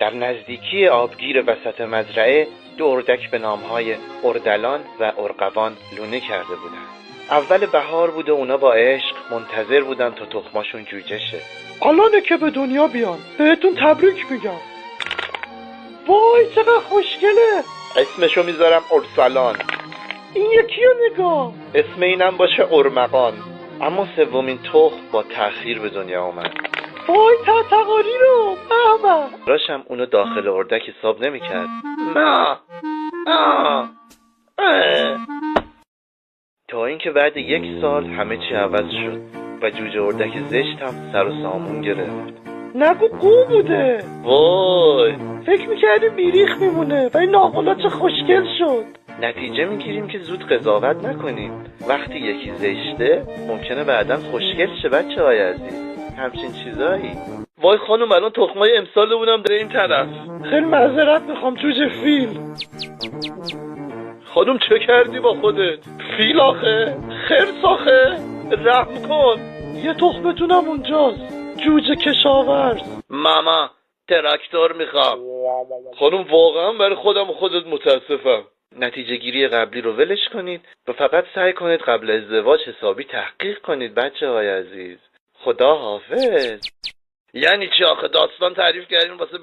در نزدیکی آبگیر وسط مزرعه دو اردک به نامهای اردلان و ارغوان لونه کرده بودن. اول بهار بود و اونا با عشق منتظر بودن تا تخماشون جوجه شه. الانه که به دنیا بیان، بهتون تبریک میگم. وای چقدر خوشگله. اسمشو میذارم ارسلان. این یکی رو نگاه. اسم اینم باشه ارمغان. اما سومین تخم با تأخیر به دنیا اومد. وای تقاری رو بابا. راشم اونو داخل اردک حساب نمیکرد. تا اینکه بعد 1 سال همه چی عوض شد و جوجه اردک زشت هم سر و سامون گرفت. نگو قو بوده. وای فکر میکردیم بیریخ میمونه ولی ناقلا چه خوشگل شد. نتیجه میگیریم که زود قضاوت نکنیم. وقتی یکی زشته ممکنه بعداً خوشگل شه بچه های عزیز. همچین چیزایی. وای خانم الان تخمای امسالمونم داره این طرف. خیلی معذرت میخوام جوجه فیل. خانم چه کردی با خودت؟ فیل آخه؟ خرس آخه؟ رحم کن. یه تخمتونم اونجاست، جوجه کشاورز. ماما تراکتور میخوام. خانم واقعا برای خودم و خودت متاسفم. نتیجه گیری قبلی رو ولش کنید و فقط سعی کنید قبل ازدواج حسابی تحقیق کنید بچه های عزیز. خدا حافظ. یعنی چی آخه داستان تعریف کردین واسه